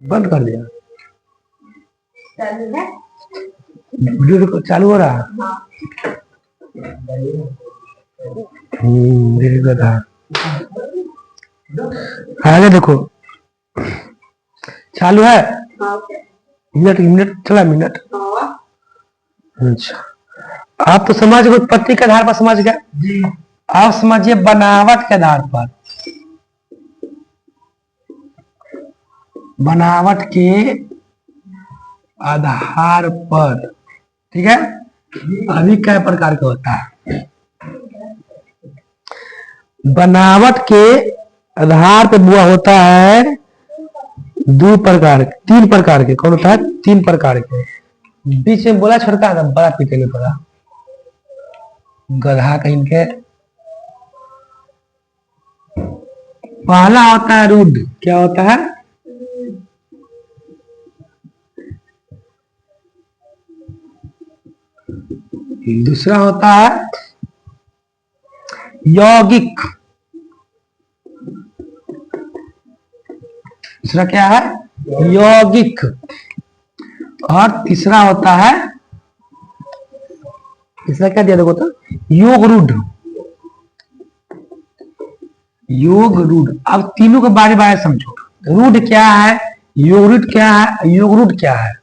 बंद कर दिया। चालू है। वीडियो चालू हो रहा है। गधा आगे देखो चालू है। मिनट मिनट चला मिनट। अच्छा आप तो समझ गए, उत्पत्ति के आधार पर समझ गए। आप समझिए बनावट के आधार पर, बनावट के आधार पर, ठीक है। अभी कै प्रकार का होता है? बनावट के आधार पर बुआ होता है दो प्रकार, तीन प्रकार के। कौन होता है? तीन प्रकार के। बीच में बोला छोड़ता है, बड़ा पीटेंगे पड़ा गधा कहीं के। पहला होता है रुड। क्या होता है? दूसरा होता है यौगिक। दूसरा क्या है? यौगिक। और तीसरा होता है, तीसरा क्या दिया देखो तो, योग रूढ़। योग रूढ़। अब तीनों के बारे बारे समझो। रूढ़ क्या है, योग रूढ़ क्या है, योग रूढ़ क्या है।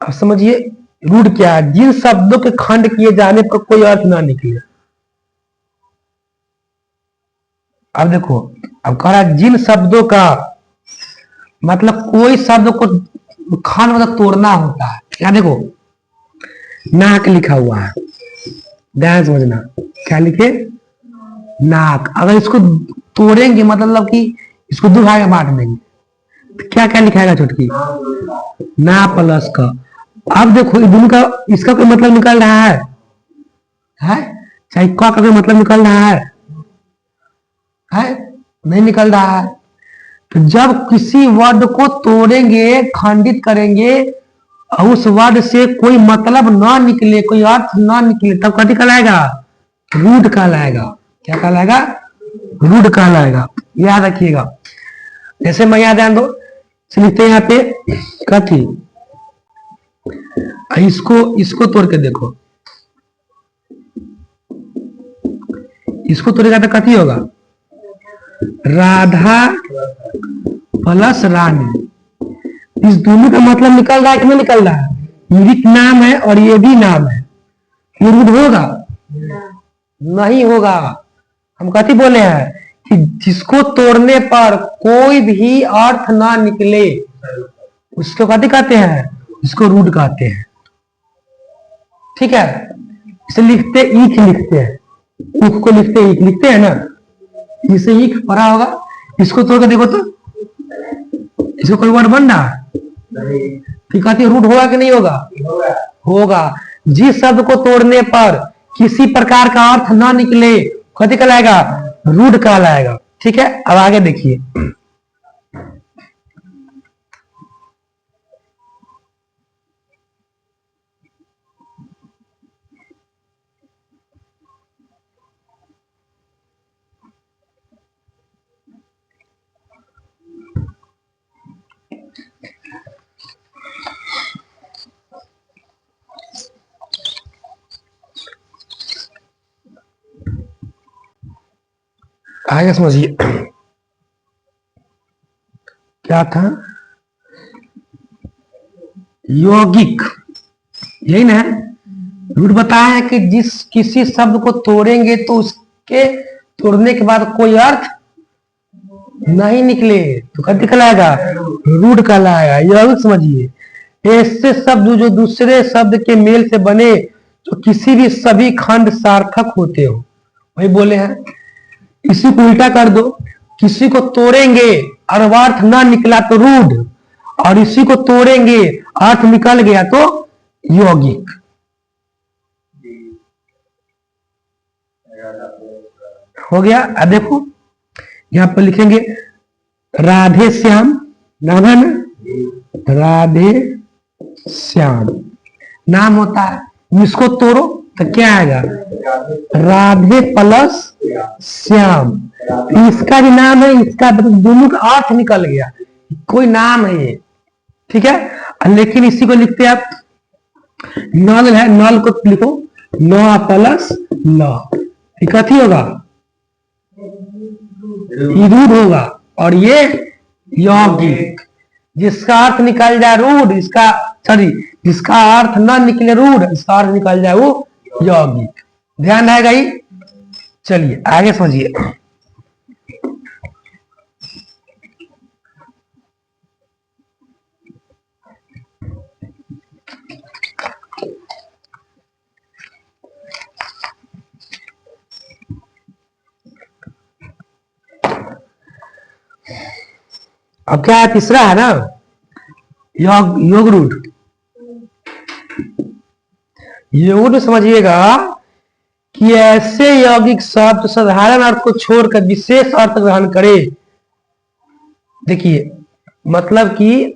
अब समझिए रूढ़ क्या है। जिन शब्दों के खंड किए जाने पर कोई अर्थ ना निकले। अब देखो, अब कह रहा है जिन शब्दों का मतलब कोई शब्द को खंड मतलब तोड़ना होता है। यहाँ देखो नाक लिखा हुआ है, ध्यान समझना। क्या लिखे? नाक। अगर इसको तोड़ेंगे मतलब कि इसको दो भाग में बांट देंगे तो क्या क्या लिखाएगा छोटकी? ना प्लस का। अब देखो दोनों का, इसका कोई मतलब निकल रहा है, चाहे का कोई मतलब निकल रहा है? नहीं निकल रहा है। तो जब किसी वर्ड को तोड़ेंगे, खंडित करेंगे और उस वर्ड से कोई मतलब ना निकले, कोई अर्थ ना निकले, तब कथी कहलाएगा? रूढ़ कहलाएगा। क्या कहलाएगा? रूढ़ कहलाएगा। याद रखिएगा। जैसे मैं याद ध्यान दो, लिखते हैं यहाँ पे कथी, इसको तोड़ के देखो, इसको तोड़ेगा तो कथी होगा? राधा प्लस रानी। इस दोनों का मतलब निकल रहा है कि नहीं निकल रहा है? ये भी नाम है और ये भी नाम है। ये रूढ़ होगा? नहीं होगा। हम कथी बोले हैं कि जिसको तोड़ने पर कोई भी अर्थ ना निकले उसको कथी कहते हैं? इसको रूढ़ कहते हैं। ठीक है। इसे लिखते ईख लिखते हैं, ऊख को लिखते ईख लिखते हैं ना, इसे ईख पढ़ा होगा। इसको तोड़ के देखो तो इसको कोई वर्ड बन रहा है? फिर कहते रूढ़ होगा कि नहीं होगा? होगा। जिस शब्द को तोड़ने पर किसी प्रकार का अर्थ ना निकले कथी कहलाएगा? रूढ़ कहलाएगा। ठीक है। अब आगे देखिए, आगे समझिए क्या था? यौगिक, यही ना है। रूढ़ बताया है कि जिस किसी शब्द को तोड़ेंगे तो उसके तोड़ने के बाद कोई अर्थ नहीं निकले तो कथी कहलाएगा? रूढ़ कहलाएगा। यौगिक समझिए, ऐसे शब्द जो दूसरे शब्द के मेल से बने तो किसी भी सभी खंड सार्थक होते हो, वही बोले हैं। इसी को उल्टा कर दो, किसी को तोड़ेंगे और अर्थ ना निकला तो रूढ़, और इसी को तोड़ेंगे अर्थ निकल गया तो यौगिक। हो गया। अब देखो यहां पर लिखेंगे राधे श्याम, नाम है ना, राधे श्याम नाम होता है। इसको तोड़ो तो क्या आएगा? राधे प्लस श्याम। इसका भी नाम है, इसका दोनों का अर्थ निकल गया, कोई नाम है ये, ठीक है। लेकिन इसी को लिखते हैं आप, नल है, नल को लिखो न प्लस ल, कथी होगा? रूढ़ होगा। और ये यौगिक, जिसका अर्थ निकल जाए रूढ़, इसका सॉरी जिसका अर्थ न निकले रूढ़, इसका अर्थ निकल जाए वो यौगिक। ध्यान रहेगा ही। चलिए आगे समझिए। अब क्या है? तीसरा है ना, योग रूढ़। योग रूढ़ समझिएगा कि ऐसे यौगिक शब्द साधारण अर्थ को छोड़कर विशेष अर्थ ग्रहण करे। देखिए मतलब कि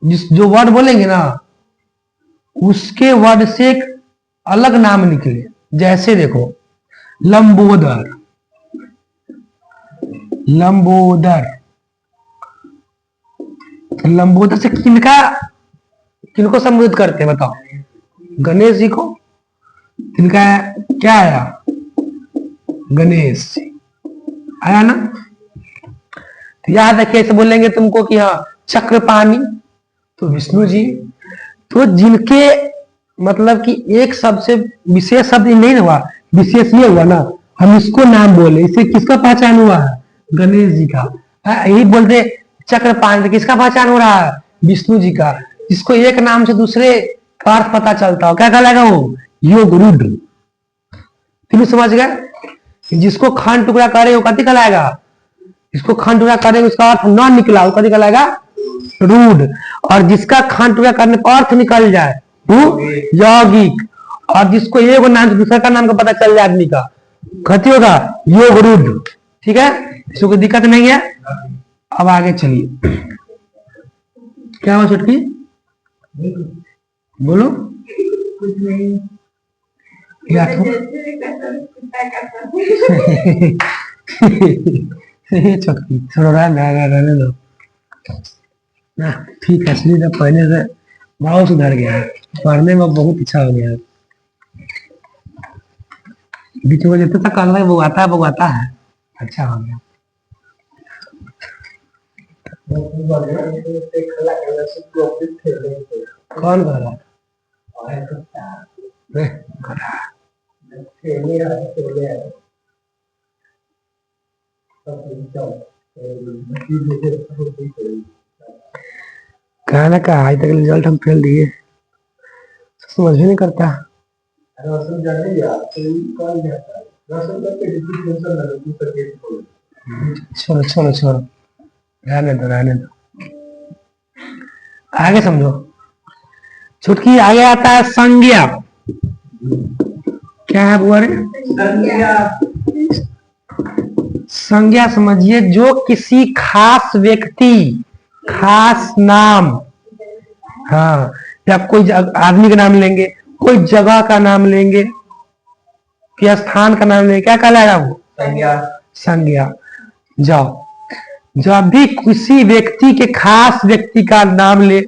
जो वर्ड बोलेंगे ना, उसके वर्ड से एक अलग नाम निकले। जैसे देखो लंबोदर, लंबोदर, लंबोदर से किनको संबोधित करते हैं बताओ? गणेश जी को। इनका क्या आया? गणेश जी आया ना। तो याद रखिए, ऐसे बोलेंगे तुमको कि हाँ चक्रपाणी, तो विष्णु जी। तो जिनके मतलब कि एक शब्द से विशेष शब्द नहीं हुआ, विशेष ये हुआ ना, हम इसको नाम बोले, इससे किसका पहचान हुआ है? गणेश जी का। यही बोलते चक्रपाणी, किसका पहचान हो रहा है? विष्णु जी का। जिसको एक नाम से दूसरे का अर्थ पता चलता हो, क्या कहलाएगा वो? योग रूढ़। तुम समझ गए? जिसको खंड टुकड़ा करे वो कथी कहलाएगा? जिसको खंड टुकड़ा करे उसका अर्थ न निकला, वो कथी कहलाएगा? रूढ़। और जिसका खंड टुकड़ा करने पर अर्थ निकल जाए वो यौगिक। और जिसको एक नाम से दूसरा का नाम का पता चल जाए आदमी का, कथी होगा? योग रूढ़। ठीक है, इसको कोई दिक्कत नहीं है। अब आगे चलिए, क्या हुआ छुटकी? बोलो। कुछ नहीं। क्या छुटकी थोड़ा रहने दो ना। ठीक है, इसलिए तो पहले से बहुत सुधर गया है, पढ़ने में बहुत अच्छा हो गया है। बीच में जितना तक कल बुआता है, अच्छा हो गया। कौन कर रहा है? कहा ना कहा, आज तक रिजल्ट हम फेल दिए, समझ भी नहीं करता। छोड़ो छोड़ो छोड़ो, रहने दो। आगे समझो। छुटकी आगे आता है संज्ञा। क्या है बुआ रे? संज्ञा समझिए, जो किसी खास व्यक्ति, खास नाम, हाँ, या कोई आदमी का नाम लेंगे, कोई जगह का नाम लेंगे, या स्थान का नाम लेंगे, क्या कहलाएगा वो? संज्ञा। जाओ, जब भी किसी व्यक्ति के, खास व्यक्ति का नाम ले,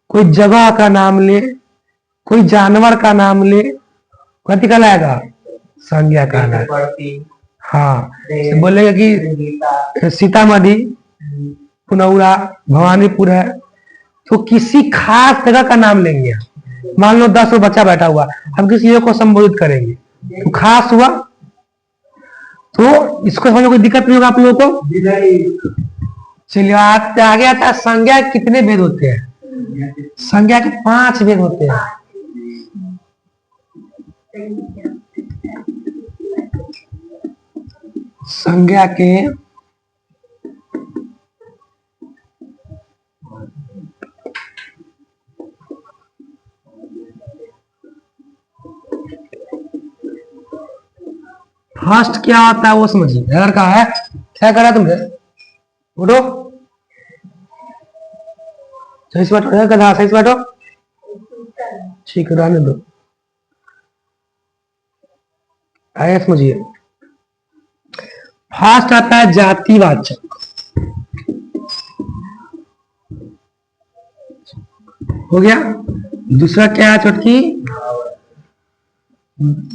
कोई जगह का नाम ले, कोई जानवर का नाम ले, कथी कहलाएगा? संज्ञा कहलाएगा। हाँ, बोलेगा कि सीतामढ़ी, पुनौरा, भवानीपुर है, तो किसी खास जगह का नाम लेंगे। मान लो 10 बच्चा बैठा हुआ, हम किसी एक को संबोधित करेंगे, तो खास हुआ, तो इसको समझ में कोई दिक्कत नहीं होगा आप लोगों को। चलिए आगे आता है संज्ञा। कितने भेद होते हैं? संज्ञा के 5 भेद होते हैं। संज्ञा के फर्स्ट क्या होता है वो समझिए। अगर कहा है क्या करा तुमने, उठो, सही से बैठो, सही से बैठो। ठीक है, रहने दो। आया समझिए। फास्ट आता है जातिवाचक, हो गया। दूसरा क्या है चुटकी?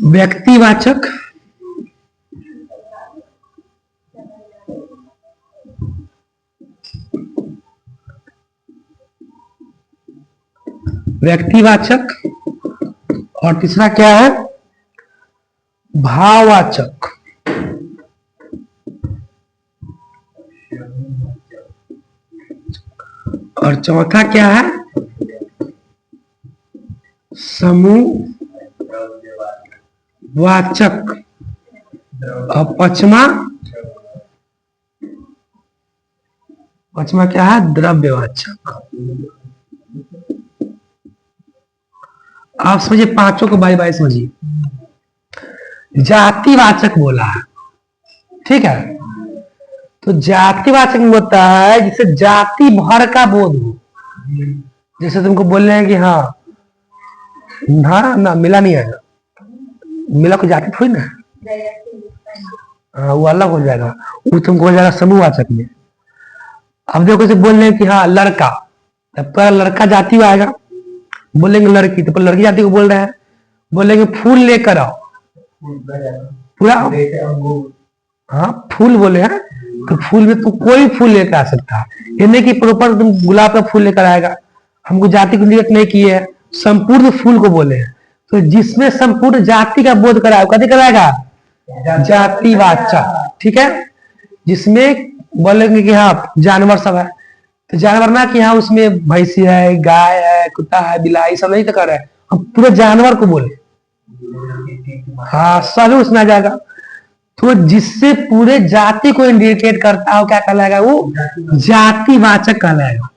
व्यक्तिवाचक, व्यक्तिवाचक। और तीसरा क्या है? भाववाचक। और चौथा क्या है? समूहवाचक। और पांचवा क्या है? द्रव्यवाचक। आप समझिए, पांचों को बारी बारी समझिए। जातिवाचक बोला है, ठीक है। तो जातिवाचक में होता है जिसे जाति भर का बोध हो। जैसे तुमको बोल रहे हैं कि हाँ ना मिला नहीं आएगा, मिला कोई जाति थोड़ी ना, हाँ वो अलग हो जाएगा, वो तुमको हो जाएगा समूहवाचक में। अब देखो से बोल रहे हैं कि हाँ लड़का, तब पर लड़का जाति में आएगा। बोलेंगे लड़की, तो पर लड़की जाति को बोल रहे हैं। बोलेंगे फूल लेकर आओ, पूरा हाँ फूल बोले हैं, तो फूल में तो कोई फूल लेकर आ सकता है, ये नहीं कि प्रॉपर तुम गुलाब का फूल लेकर आएगा। हमको जाति की नियत नहीं की है, संपूर्ण फूल को बोले हैं। तो जिसमें संपूर्ण जाति का बोध कराए कभी कराएगा? जातिवाचक, ठीक है। जिसमें बोलेंगे कि हाँ जानवर सब है, तो जानवर ना कि हाँ उसमें भैंसी है, गाय है, कुत्ता है, बिलाई, सब नहीं तो कर रहे हैं, हम पूरे जानवर को बोले, हाँ सभी उसमें आ जाएगा। तो जिससे पूरे जाति को इंडिकेट करता हो क्या कहलाएगा? वो जातिवाचक कहलाएगा।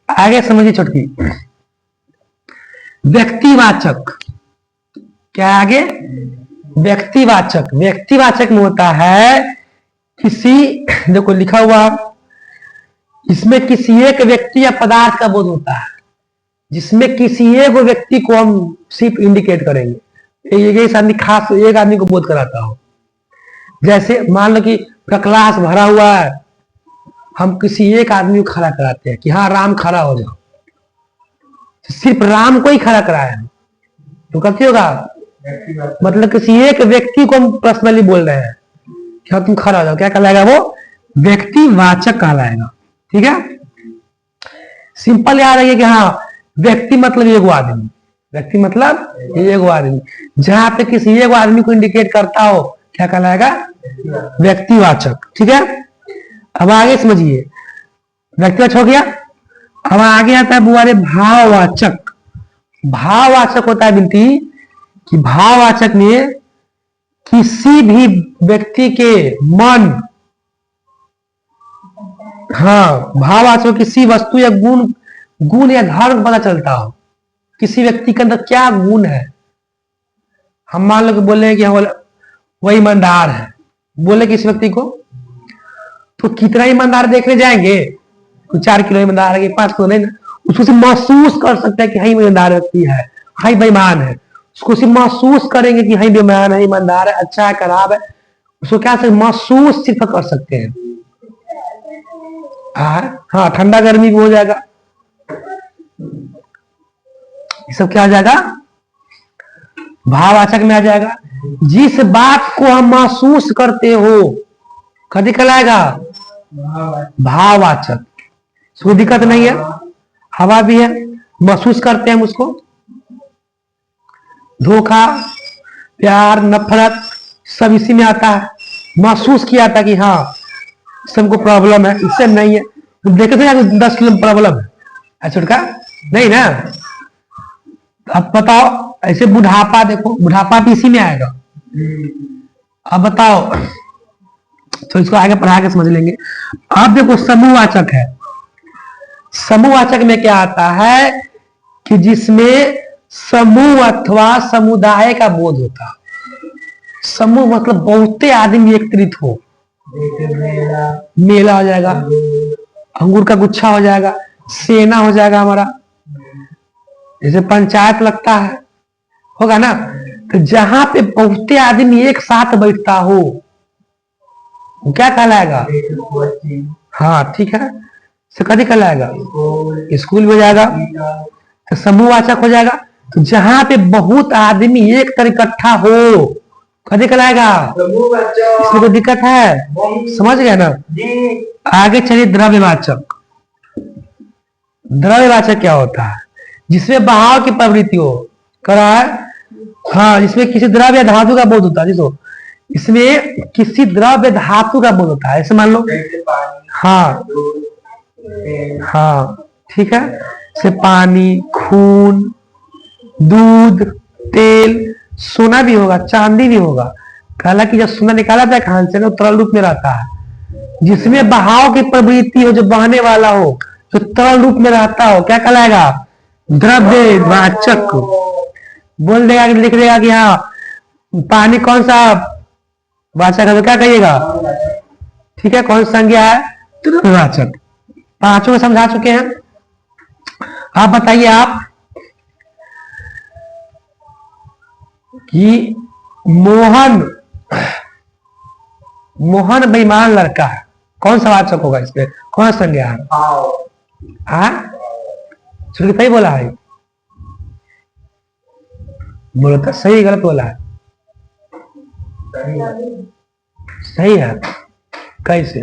आगे समझिए छोटकी। व्यक्तिवाचक क्या आगे? व्यक्तिवाचक। व्यक्तिवाचक में होता है किसी, देखो लिखा हुआ, इसमें किसी एक व्यक्ति या पदार्थ का बोध होता है, जिसमें किसी एक व्यक्ति को हम सिर्फ इंडिकेट करेंगे, एक आदमी खास एक आदमी को बोध कराता हो। जैसे मान लो कि क्लास भरा हुआ है, हम किसी एक आदमी को खड़ा कराते हैं कि हाँ राम खड़ा हो जाओ, सिर्फ राम को ही खड़ा कराया है, तो कैसे होगा? मतलब किसी एक व्यक्ति को हम पर्सनली बोल रहे हैं कि हाँ तुम खड़ा हो जाओ, क्या कहलाएगा? वो व्यक्तिवाचक कहलाएगा, ठीक है। सिंपल याद रखिए कि हाँ व्यक्ति मतलब एगो आदमी, व्यक्ति मतलब एगो आदमी, जहां पे किसी एगो आदमी को इंडिकेट करता हो क्या कहलाएगा? व्यक्तिवाचक, ठीक है। अब आगे समझिए, व्यक्तिवाचक हो गया। अब आगे आता है बुआरे भाववाचक। भाववाचक होता है बिनती कि भाववाचक में किसी भी व्यक्ति के मन, हाँ भाववाचक किसी वस्तु या गुण या धर्म पता चलता हो, किसी व्यक्ति के अंदर क्या गुण है। हम मान लो कि बोले कि वह ईमानदार है, बोले किसी व्यक्ति को, तो कितना ईमानदार देखने जाएंगे? 4 किलो ईमानदार है कि 5 किलो, नहीं ना, उसको सिर्फ महसूस कर सकता है कि हाँ ईमानदार व्यक्ति है, हाँ बेईमान है, उसको सिर्फ महसूस करेंगे कि हाँ बेईमान है, ईमानदार है, अच्छा है, खराब है, उसको क्या से महसूस सिर्फ कर सकते हैं। हाँ ठंडा गर्मी भी हो जाएगा, ये सब क्या आ जाएगा? भाववाचक में आ जाएगा। जिस बात को हम महसूस करते हो कभी कहलाएगा? भाववाचक। कोई दिक्कत नहीं है, हवा भी है, महसूस करते हैं हम उसको। धोखा, प्यार, नफरत सब इसी में आता है, महसूस किया था कि हाँ सबको प्रॉब्लम है, इससे नहीं है। तुम देखे थे 10 किलो प्रॉब्लम है छुटका नहीं ना। अब बताओ, ऐसे बुढ़ापा, देखो बुढ़ापा भी इसी में आएगा। अब बताओ, तो इसको आगे पढ़ा के समझ लेंगे। अब देखो समूहवाचक है। समूहवाचक में क्या आता है कि जिसमें समूह अथवा समुदाय का बोध होता है। समूह मतलब बहुते आदमी एकत्रित हो, मेला हो जाएगा, अंगूर का गुच्छा हो जाएगा, सेना हो जाएगा हमारा, जैसे पंचायत लगता है, होगा ना। तो जहां पे बहुते आदमी एक साथ बैठता हो वो क्या कहलाएगा? हाँ ठीक है, से कभी कहलाएगा? स्कूल में जाएगा तो समूहवाचक हो जाएगा। तो जहां पे बहुत आदमी एक तरह इकट्ठा हो कभी कहलाएगा? इसमें कोई दिक्कत है? समझ गए ना? आगे चलिए द्रव्यवाचक। द्रव्यवाचक क्या होता है? जिसमें बहाव की प्रवृत्ति हो, करा है। हाँ, जिसमें किसी द्रव्य धातु का बोध होता है, जिसको इसमें किसी द्रव्य धातु का बोध होता है, ऐसे मान लो। हाँ हाँ ठीक है, से पानी, खून, दूध, तेल, सोना भी होगा, चांदी भी होगा। हालांकि जब सोना निकाला जाए कहां से ना, तरल रूप में रहता है। जिसमें बहाव की प्रवृत्ति हो, जो बहने वाला हो, जो तरल रूप में रहता हो, क्या कहलाएगा? द्रव्यवाचक। बोल देगा कि लिख देगा कि हाँ पानी कौन सा वाचक है, तो क्या कहिएगा? ठीक है, कौन सा संज्ञा है? द्रव्यवाचक। पांचों को समझा चुके हैं। आप बताइए आप कि मोहन बेईमान लड़का है, कौन सा वाचक होगा? इसमें कौन सा संज्ञा है? सही बोला है? बोलो तो सही गलत बोला है? सही है। कैसे?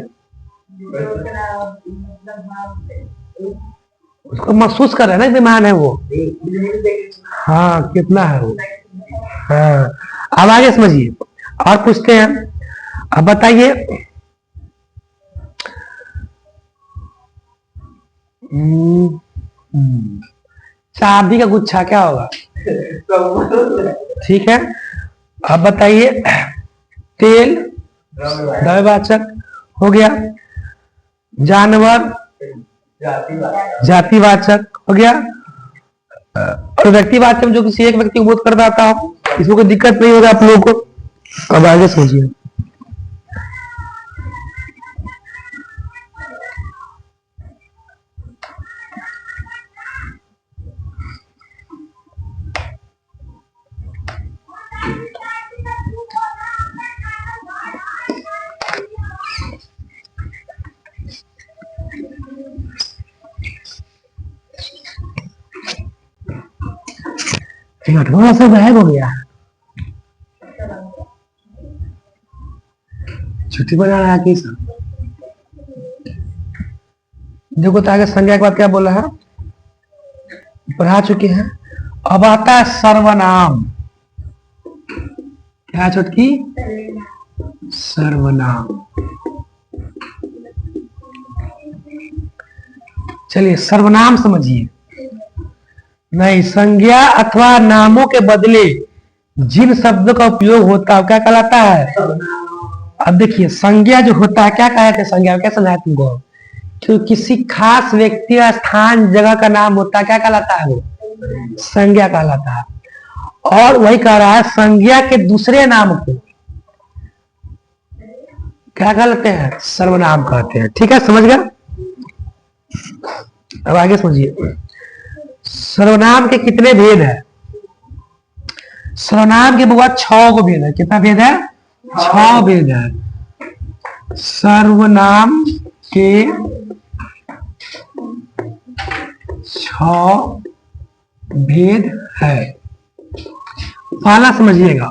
उसको महसूस कर रहे हैं ना बेईमान है वो। हाँ, कितना है वो। हाँ, अब आगे समझिए और पूछते हैं। अब बताइए चाबी का गुच्छा क्या होगा? ठीक है, अब बताइए तेल द्रव्यवाचक हो गया, जानवर जातिवाचक हो गया, और व्यक्तिवाचक जो किसी एक व्यक्ति को बोध कर पाता हो, इसमें कोई दिक्कत नहीं होगा आप लोगों को। अब आगे सोचिए। थोड़ा सा गायब हो गया, छुट्टी बना रहा है कि सब। देखो तो आगे संज्ञा के बाद क्या बोला है, पढ़ा चुके हैं। अब आता है सर्वनाम। क्या छुटकी? सर्वनाम। चलिए सर्वनाम समझिए। नहीं, संज्ञा अथवा नामों के बदले जिन शब्दों का उपयोग होता है क्या कहलाता है? अब देखिए संज्ञा जो होता है क्या कहते हैं? संज्ञा क्या समझाया तुमको? तो किसी खास व्यक्ति या स्थान जगह का नाम होता है, क्या कहलाता है? वो संज्ञा कहलाता है। और वही कह रहा है संज्ञा के दूसरे नाम को क्या कहते हैं? सर्वनाम कहते हैं। ठीक है, समझ गया? अब आगे समझिए। सर्वनाम के कितने भेद है? सर्वनाम के बुआ 6 को भेद है। कितना भेद है? 6 भेद है। सर्वनाम के 6 भेद है। पहला समझिएगा,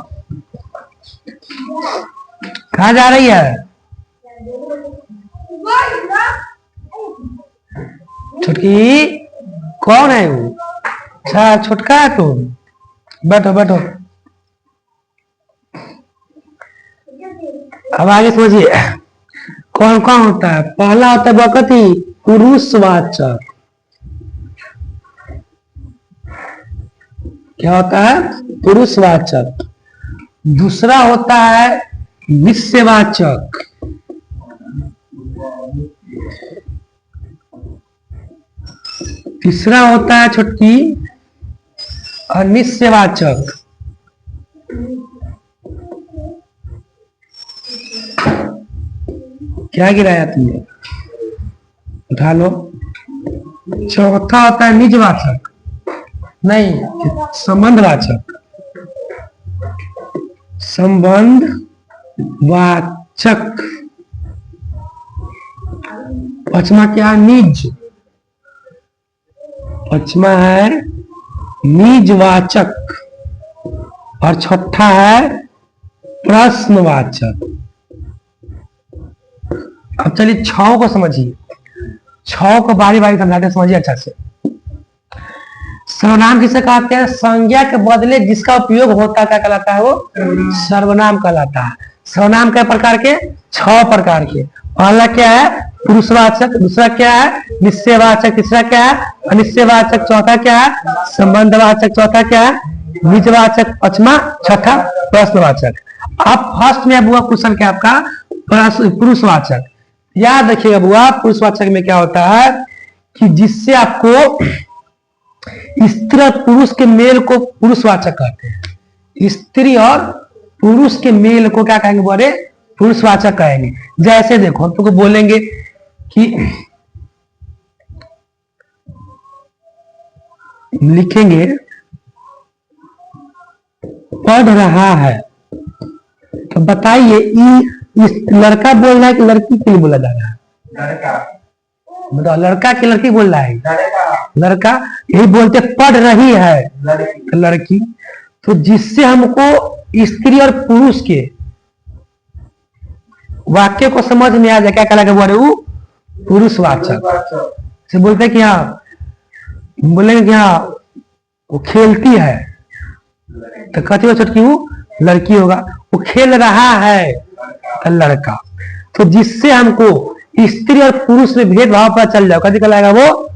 कहाँ जा रही है? छुटकी कौन है वो? अच्छा छुटका है तुम, बैठो बैठो। अब आगे समझिए कौन कौन होता है। पहला होता है बकती पुरुषवाचक। क्या होता है? पुरुषवाचक। दूसरा होता है निश्चयवाचक। तीसरा होता है छुटकी अनिश्चयवाचक। क्या गिराया तुमने? उठा लो। चौथा होता है निजवाचक। नहीं, संबंधवाचक। संबंधवाचक। पचमा क्या है? निज। पचमा है निजवाचक और छठा है प्रश्नवाचक। अब चलिए छौ को समझिए। छौ को बारी बारी समझाते समझिए अच्छा से। सर्वनाम किसे कहते हैं? संज्ञा के बदले जिसका उपयोग होता है क्या कहलाता है? वो सर्वनाम कहलाता है। सर्वनाम कई प्रकार के? 6 प्रकार के। पहला क्या है? पुरुषवाचक। दूसरा क्या है? निश्चयवाचक। तीसरा क्या है? अनिश्चयवाचक। चौथा क्या है? संबंधवाचक। चौथा क्या है? निजवाचक। पांचवा छठा प्रश्नवाचक। अब फर्स्ट में बुआ क्वेश्चन क्या आपका? पुरुषवाचक। याद रखिएगा बुआ, पुरुषवाचक में क्या होता है कि जिससे आपको स्त्री और पुरुष के मेल को पुरुषवाचक कहते हैं। स्त्री और पुरुष के मेल को क्या कहेंगे? बोले पुरुषवाचक कहेंगे। जैसे देखो हम तुमको बोलेंगे कि लिखेंगे पढ़ रहा है, तो बताइए इस लड़का बोल रहा है कि लड़की के लिए बोला जा रहा है? लड़का। बताओ, लड़का की लड़की बोल रहा है? लड़का। लड़का। यही बोलते पढ़ रही है लड़की। लड़की। तो जिससे हमको स्त्री और पुरुष के वाक्य को समझ में आ जाए क्या कहलाएगा? बोले वो पुरुषवाचक। से बोलते हैं कि हाँ, बोलेंगे कि हाँ वो खेलती है, तो कहती हो छोटकी वो लड़की होगा। वो खेल रहा है तो लड़का। तो जिससे हमको स्त्री और पुरुष में भेदभाव पता चल जाए कभी कहलाएगा? वो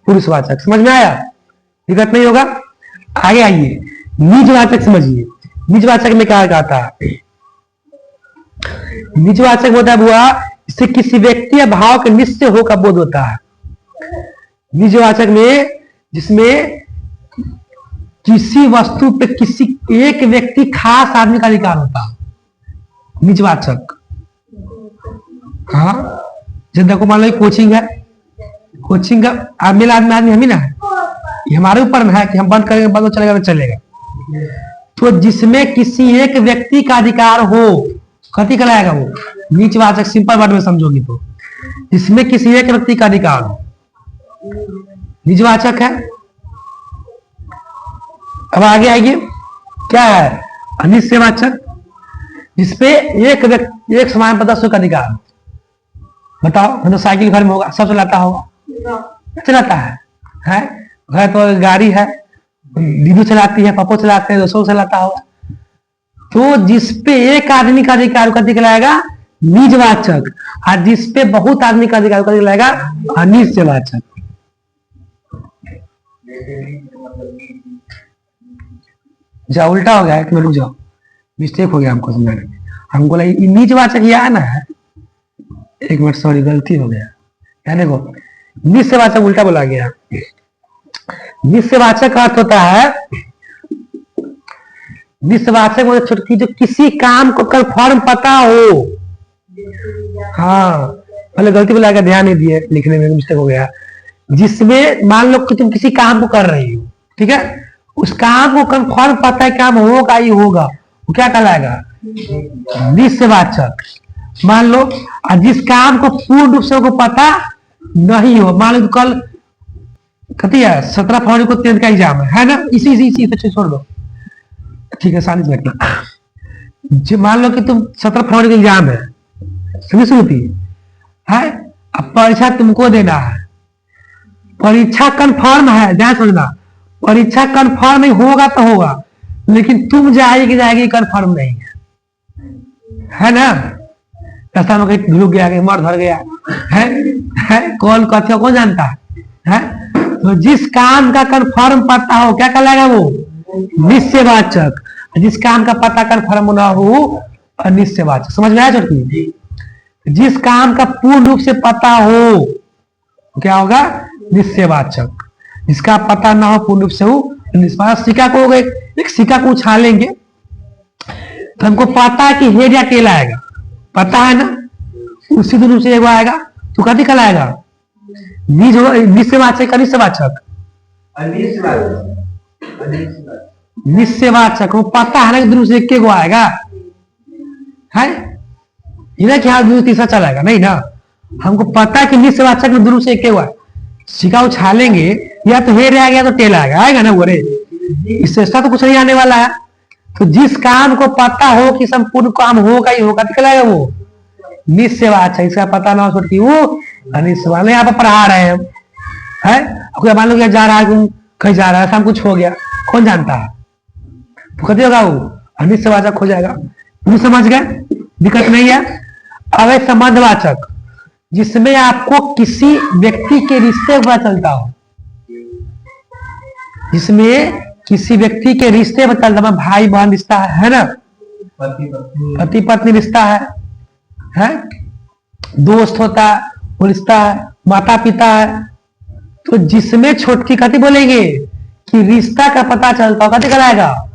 पुरुषवाचक। समझ में आया? दिक्कत नहीं होगा। आगे आइए, निजवाचक समझिए। निजवाचक में क्या कहता है? निजवाचक होता है बुआ, इससे किसी व्यक्ति या भाव के निश्चय हो का बोध होता है। निजवाचक में जिसमें किसी वस्तु पे किसी एक व्यक्ति खास आदमी का अधिकार होता है। निजवाचक। हाँ, जब देखो मान लो कोचिंग है, कोचिंग का आदमी हम ही ना है, ये हमारे ऊपर है कि हम बंद करेंगे, बंद चलेगा तो चलेगा। तो जिसमें किसी एक व्यक्ति का अधिकार हो कथी कहलाएगा? वो निजवाचक। सिंपल वर्ड में समझोगी तो जिसमें किसी एक व्यक्ति का अधिकार हो निजवाचक है। अब आगे आइए, क्या है? अनिश्चयवाचक। जिसपे एक व्यक्ति एक समान पदार्थों का अधिकार। बताओ, मतलब साइकिल घर में होगा, सब चलाता होगा? चलाता है? घर तो गाड़ी है, दीदी चलाती है, पापा चलाते हैं, दोस्तों चलाता होगा। तो जिसपे एक आदमी का अधिकार कथी कहलाएगा? निजवाचक। और जिसपे बहुत आदमी का अधिकार कथी कहलाएगा? अनिश्चयवाचक। जा उल्टा हो गया है कि रुक जाओ, मिस्टेक हो गया हमको समझाने में। हमको लगा निजवाचक ये आना है, एक मिनट, सॉरी गलती हो गया। क्या देखो, निश्चयवाचक उल्टा बोला गया। निश्चयवाचक का अर्थ होता है, निश्चयवाचक मतलब छुटकी जो किसी काम को कंफर्म पता हो। हाँ, पहले गलती बोला गया, ध्यान नहीं दिए, लिखने में मिस्टेक हो गया। जिसमें मान लो कि तुम किसी काम को कर रही हो, ठीक है, उस काम को कंफर्म पता है काम होगा ही होगा, वो क्या कहलाएगा? निश्चयवाचक। मान लो जिस काम को पूर्ण रूप से को पता नहीं हो, मान लो कल कती है 17 फरवरी को 10th का एग्जाम है ना? इसी छोड़ दो, ठीक है, शांति से रखना। मान लो कि तुम 17 फरवरी का एग्जाम है, सुनती है, अब परीक्षा तुमको देना है। परीक्षा कंफर्म है, ध्यान समझना, परीक्षा कंफर्म नहीं होगा तो होगा, लेकिन तुम जाएगी कंफर्म नहीं है ना? रास्ता में कहीं रुक गया, मर धर गया है कौन कहते हो, कौन जानता है? तो जिस काम का कंफर्म पता हो क्या कहलाएगा? वो निश्चयवाचक। जिस काम का पता कंफर्म ना हो अनिश्चयवाचक। समझ में आया छोटी? जिस काम का पूर्ण रूप से पता हो क्या होगा? निश्चयवाचक। जिसका पता ना हो पूर्ण रूप से हो निश्चय। सिक्का को हो गए, एक सिक्का को उछालेंगे तो हमको पता है कि हेड या टेल आएगा, पता है ना? उसी रूप से एगो आएगा तो कथी कहलाएगा? निश्चयवाचक। अनिश्चयवाचक। निश्चयवाचक, वो पता है ना कि दुरुस्त एक को आएगा, है इन्हें क्या दुरुस्त तीसरा चलाएगा नहीं ना। हमको पता है कि निश्चयवाचक में दुरुस्त एक हुआ है, सिक्का उछालेंगे या तो हेर आएगा या तो टेल आएगा ना बोले, इससे अच्छा तो कुछ नहीं आने वाला है। तो जिस काम को पता हो कि संपूर्ण काम होगा ही होगा तो कहलाएगा वो निश्चयवाचक। इसका पता ना हो छोटी वो अनिश्चय। यहाँ पर पढ़ा रहे हैं है, कोई मान लो क्या जा रहा है, कहीं जा रहा है, शाम कुछ हो गया, कौन जानता है, तो कहते होगा वो अनिश्चयवाचक हो जाएगा। तुम समझ गए, दिक्कत नहीं है। अब है संबंधवाचक, जिसमें आपको किसी व्यक्ति के रिश्ते पता चलता हो, जिसमें किसी व्यक्ति के रिश्ते पता चलता है, भाई बहन रिश्ता है ना, पति पत्नी रिश्ता है, दोस्त होता है वो रिश्ता है, माता पिता है। तो जिसमें छोटकी कथी बोलेंगे कि रिश्ता का पता चलता हो, कथी कराएगा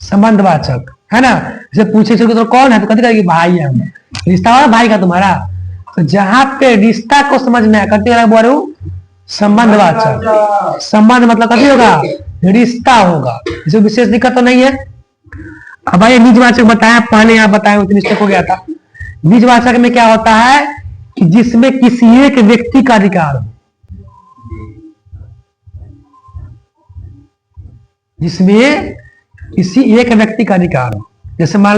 संबंधवाचक, है ना। जैसे पूछे तो कौन है, तो कथी करेगी भाई है, रिश्ता हो भाई का तुम्हारा। तो जहां पे रिश्ता को समझना है कथी बोल रहे हो संबंधवाचक। संबंध मतलब कथी होगा, रिश्ता होगा, इसमें विशेष दिक्कत तो नहीं है। अब भाई निजवाचक बताया, पहले यहाँ बताया मिस्टेक हो गया था। निजवाचक में क्या होता है कि जिसमें किसी एक व्यक्ति का अधिकार हो, जिसमें किसी एक व्यक्ति का अधिकार हो। जैसे मान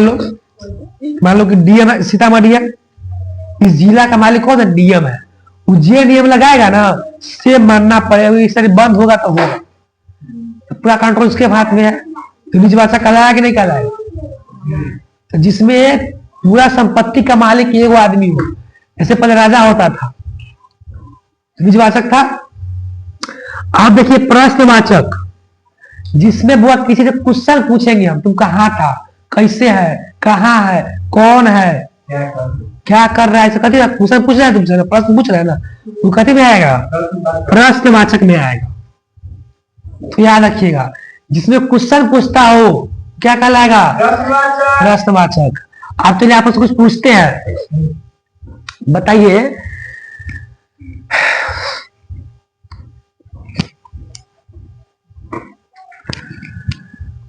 लो कि डीएम सीतामढ़ी है, इस जिला का मालिक कौन है, डीएम है, वो जे डीएम लगाएगा ना से मानना पड़ेगा, इस तरह बंद होगा तो होगा, तो पूरा कंट्रोल उसके हाथ में है। तो निजवाचक कहलाएगा कि नहीं कहलाएगा। तो जिसमें पूरा संपत्ति का मालिक एक आदमी हो, जैसे पहले राजा होता था, तो निजवाचक था। आप देखिए प्रश्नवाचक, जिसमें वो किसी से क्वेश्चन पूछेंगे, हम तुम कहाँ था, कैसे है, कहाँ है, कौन है, क्या कर रहा है, कथी क्वेश्चन पूछ रहा है तुमसे, प्रश्न पूछ रहा है ना, वो कथी में आएगा, प्रश्नवाचक में आएगा। तो याद रखिएगा, जिसमें क्वेश्चन पूछता हो क्या कहलाएगा, प्रश्नवाचक। आप चलिए आपस कुछ पूछते हैं, बताइए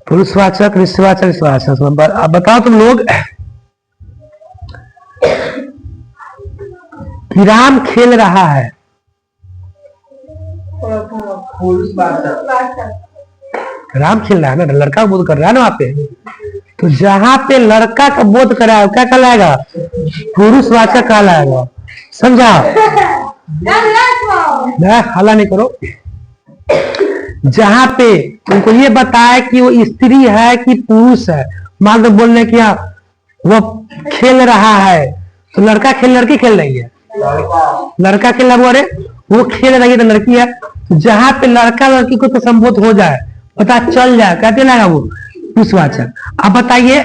पुरुषवाचक, निश्चयवाचक, निश्चयवाचक। अब बताओ तुम लोग कि राम खेल रहा है, राम खेल रहा है ना, लड़का बोध कर रहा है ना वहां पे। तो जहां पे लड़का का बोध कराया क्या कहलाएगा, पुरुषवाचक कहलाएगा, समझा। हल्ला नहीं करो। जहां पे तुमको ये बताया कि वो स्त्री है कि पुरुष है, मान लो बोलने की वो खेल रहा है, तो लड़का खेल लड़की खेल रही है, लड़का खेल रहा है, वो खेल रही है तो लड़की है। तो जहां पे लड़का लड़की को तो संबोध हो जाए, पता चल जाए, कहते लगा वो पुरुषवाचक। अब बताइए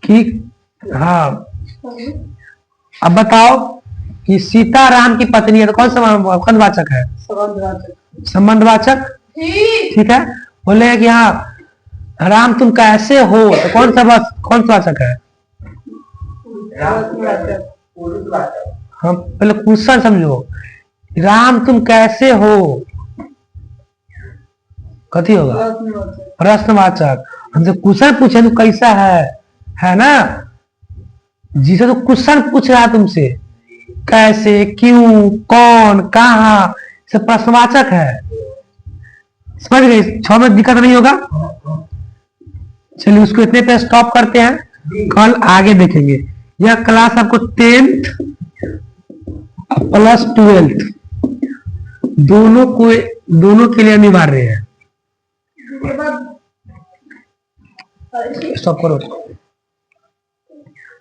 कि हाँ, अब बताओ कि सीता राम की पत्नी है, तो कौन संबंधवाचक है, संबंधवाचक, ठीक है। बोले कि हाँ राम तुम कैसे हो, तो कौन सा वाचक है, हम पहले क्वेश्चन समझो, राम तुम कैसे हो कथी होगा, प्रश्नवाचक। हमसे क्वेश्चन पूछे तो कैसा है ना, जिसे तो क्वेश्चन पूछ रहा है तुमसे, कैसे, क्यों, कौन, कहाँ, सब प्रश्नवाचक है। समझ गए, 6 में दिक्कत नहीं होगा। चलिए उसको इतने पे स्टॉप करते हैं, कल आगे देखेंगे। यह क्लास आपको 10th प्लस 12th दोनों के लिए अनिवार्य है। स्टॉप करो।